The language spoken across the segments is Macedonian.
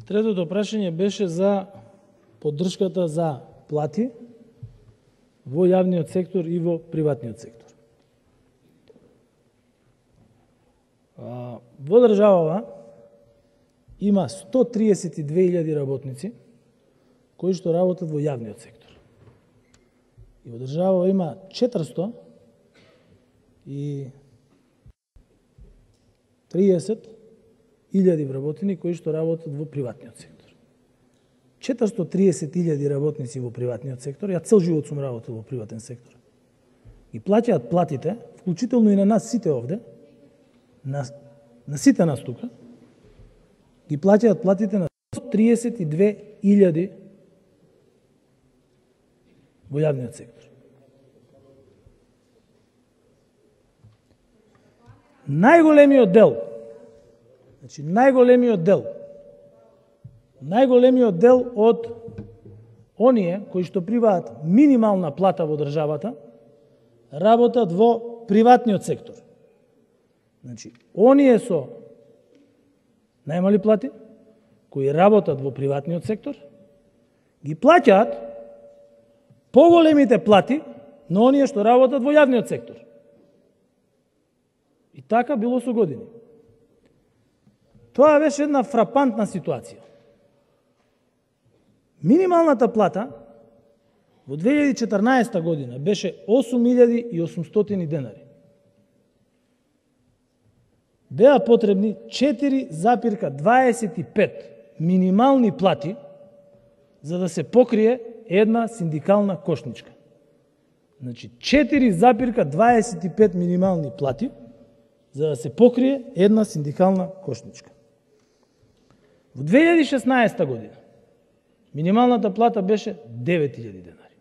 Третото прашање беше за поддршката за плати во јавниот сектор и во приватниот сектор. Во државава има 132.000 работници кои што работат во јавниот сектор. И во државава има 430.000 вработени кои што работат во приватниот сектор. 430.000 работници во приватниот сектор, ја цел живот сум работил во приватен сектор, и плаќаат платите, вклучително и на нас сите овде, на сите нас тука, ги плаќаат платите на 132.000 во јавниот сектор. Најголемиот дел од оние кои што примаат минимална плата во државата работат во приватниот сектор. Значи, оние со најмали плати, кои работат во приватниот сектор, ги плаќаат поголемите плати на оние што работат во јавниот сектор. И така било со години. Тоа беше една фрапантна ситуација. Минималната плата во 2014 година беше 8.800 денари. Беа потребни 4,25 минимални плати за да се покрие една синдикална кошничка. Значи 4,25 минимални плати за да се покрие една синдикална кошничка. Во 2016 година минималната плата беше 9.000 денари.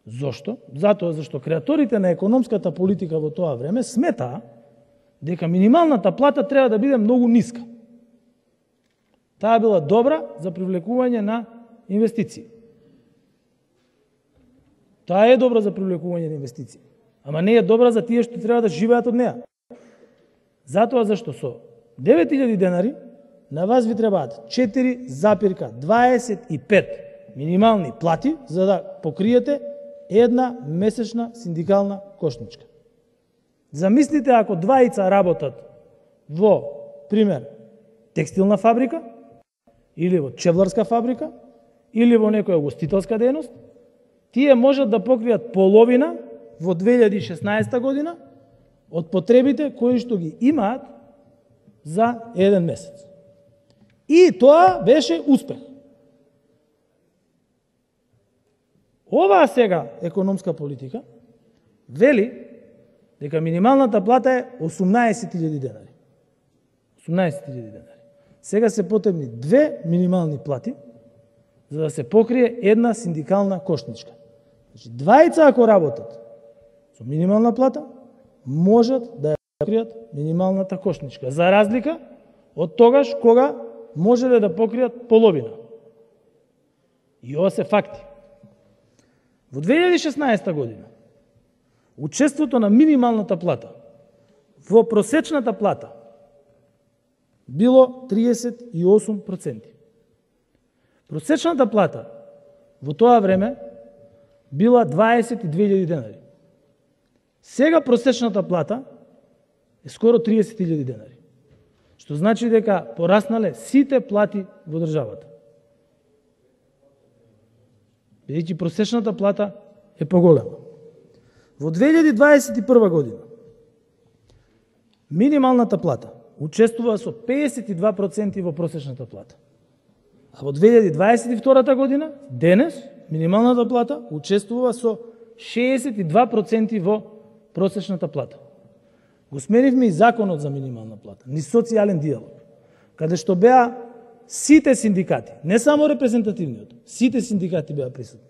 Зошто? Затоа зашто креаторите на економската политика во тоа време сметаа дека минималната плата треба да биде многу ниска. Таа била добра за привлекување на инвестиции. Таа е добра за привлекување на инвестиции, ама не е добра за тие што треба да живеат од неа. Затоа зашто со 9.000 денари на вас ви требаат 4,25 минимални плати за да покриете една месечна синдикална кошничка. Замислите ако двајца работат во, пример, текстилна фабрика, или во чевларска фабрика, или во некоја угостителска дејност, тие можат да покријат половина во 2016 година од потребите кои што ги имаат за еден месец. И тоа беше успех. Оваа сега економска политика вели дека минималната плата е 18.000 денари. 18.000 денари. Сега се потребни две минимални плати за да се покрие една синдикална кошничка. Значи, двајца ако работат со минимална плата, можат да ја покријат минималната кошничка, за разлика од тогаш кога можеле да покријат половина. И ова се факти. Во 2016 година, учеството на минималната плата во просечната плата било 38%. Просечната плата во тоа време била 22.000 денари. Сега просечната плата е скоро 30.000 денари. Што значи дека пораснале сите плати во државата. Бидејќи просечната плата е поголема. Во 2021 година минималната плата учествува со 52% во просечната плата. А во 2022 година, денес, минималната плата учествува со 62% во просечната плата. Го сменивме и законот за минимална плата, ни социјален диалог, каде што беа сите синдикати, не само репрезентативниот, сите синдикати беа присутни.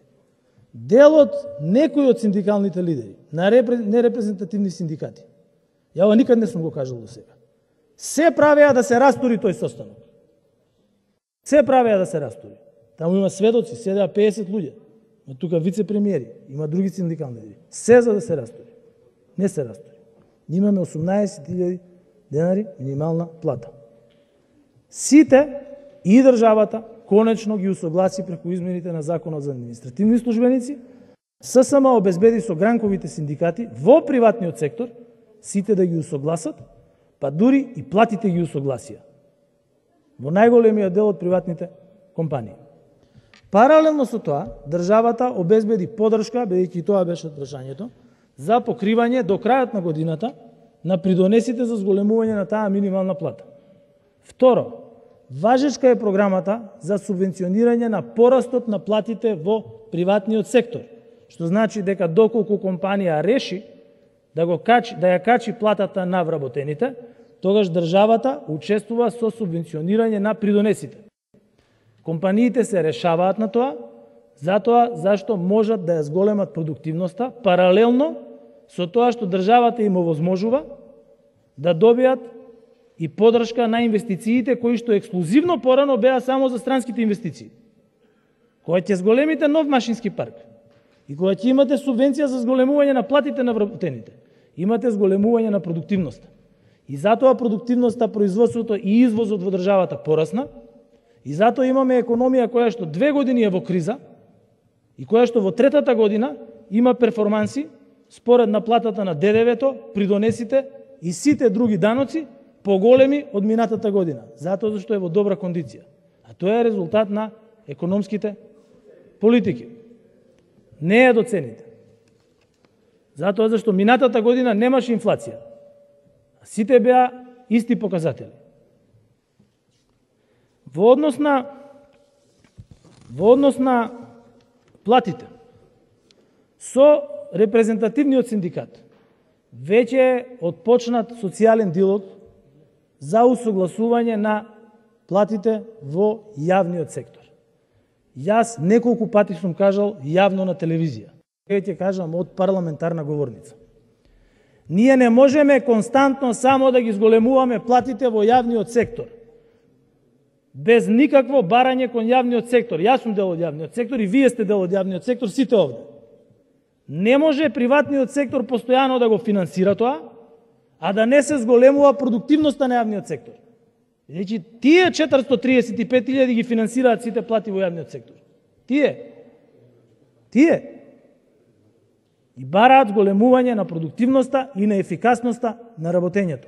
Дел од некои од синдикалните лидери, на нерепрезентативни синдикати, ја ова никад не сум го кажал до сега, се правеа да се растури тој состанок. Се правеа да се растури. Таму има сведоци, седеа 50 луѓе. Има тука вице-премиери, има други синдикални лидери. Се за да се растури. Не се растури. Имаме 18.000 денари минимална плата. Сите и државата конечно ги усогласи преку измените на Законот за административни службеници, ССМ обезбеди со гранковите синдикати во приватниот сектор сите да ги усогласат, па дури и платите ги усогласија во најголемиот дел од приватните компании. Паралелно со тоа, државата обезбеди подршка, бидејќи тоа беше прашањето, за покривање до крајот на годината на придонесите за зголемување на таа минимална плата. Второ, важечка е програмата за субвенционирање на порастот на платите во приватниот сектор, што значи дека доколку компанија реши да ја качи платата на вработените, тогаш државата учествува со субвенционирање на придонесите. Компаниите се решаваат на тоа, затоа зашто можат да ја зголемат продуктивноста, паралелно со тоа што државата им овозможува да добијат и подршка на инвестициите кои што ексклузивно порано беа само за странските инвестиции. Кога ќе зголемите нов машински парк и кога ќе имате субвенција за зголемување на платите на вработените, имате зголемување на продуктивноста. И затоа продуктивноста, производството и извозот во државата порасна, и затоа имаме економија која што 2 години е во криза и која што во третата година има перформанси според наплатата на ДДВ-то, придонесите и сите други даноци поголеми од минатата година, затоа зашто е во добра кондиција. А тоа е резултат на економските политики. Не е до цените. Затоа зашто минатата година немаше инфлација. Сите беа исти показатели. Во однос на платите, со репрезентативниот синдикат веќе е отпочнат социјален диалог за усогласување на платите во јавниот сектор. Јас неколку пати сум кажал јавно на телевизија. Ќе кажам од парламентарна говорница. Ние не можеме константно само да ги зголемуваме платите во јавниот сектор, без никакво барање кон јавниот сектор. Јас сум дел од јавниот сектор и вие сте дел од јавниот сектор, сите овде. Не може приватниот сектор постојано да го финансира тоа, а да не се зголемува продуктивноста на јавниот сектор. Значи, тие 435.000 ги финансираат сите плати во јавниот сектор. Тие. И бараат зголемување на продуктивноста и на ефикасноста на работењето.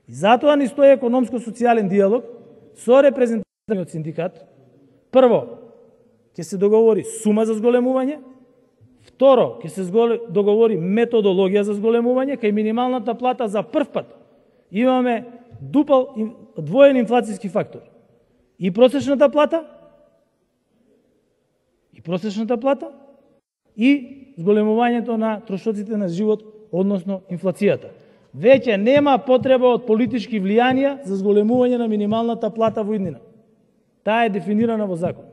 И затоа ни стои економско-социјален диалог со репрезентативниот синдикат. Прво, ќе се договори сума за зголемување. Второ, ќе се договори методологија за зголемување, кај минималната плата за прв пат имаме двоен инфлацијски фактор. И просечната плата, и зголемувањето на трошоците на живот, односно инфлацијата. Веќе нема потреба од политички влијанија за зголемување на минималната плата во иднина. Таа е дефинирана во закон.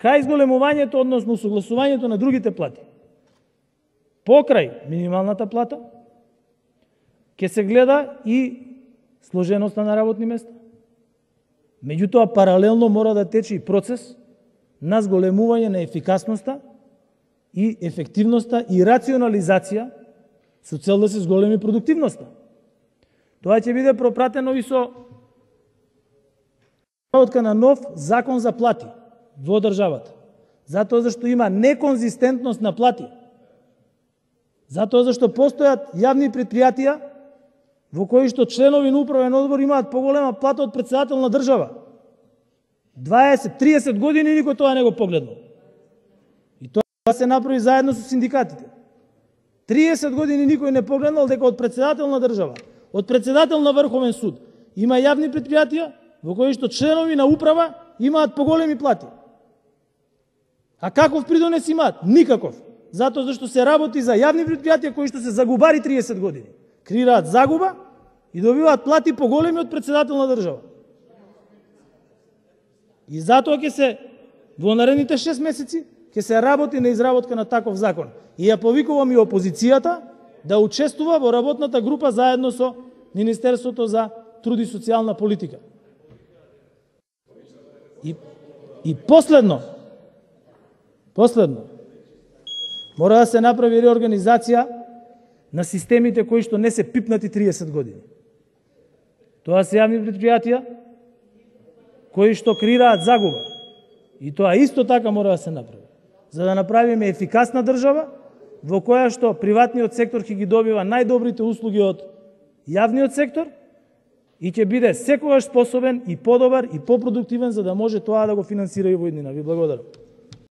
Кај зголемувањето, односно усогласувањето на другите плати, покрај минималната плата, ќе се гледа и сложеноста на работни места. Меѓутоа, паралелно мора да тече и процес на зголемување на ефикасноста и ефективноста и рационализација со цел да се зголеми продуктивноста. Тоа ќе биде пропратено и со разработка на нов закон за плати во државата. Затоа зашто има неконзистентност на плати. Затоа зашто постојат јавни предпријатија во кои што членови на управен одбор имаат поголема плата од претседател на држава. 20-30 години никој тоа не го погледнал. И тоа се направи заедно со синдикатите. 30 години никој не погледнал дека од претседател на држава, од претседател на Врховен суд има јавни предпријатија во кои што членови на управа имаат поголеми плати. А каков придонес имаат? Никаков. Затоа зашто се работи за јавни предпријатија кои што се загубари 30 години. Креираат загуба и добиваат плати поголеми од претседател на држава. И затоа ќе се во наредните 6 месеци ќе се работи на изработка на таков закон. И ја повикувам и опозицијата да учествува во работната група заедно со Министерството за труд и социјална политика. И последно, мора да се направи реорганизација на системите кои што не се пипнати 30 години. Тоа се јавни предпријатија кои што креираат загуба. И тоа исто така мора да се направи. За да направиме ефикасна држава, во која што приватниот сектор ќе ги добива најдобрите услуги од јавниот сектор и ќе биде секогаш способен и подобар и попродуктивен за да може тоа да го финансира и во иднина. Ви благодарам.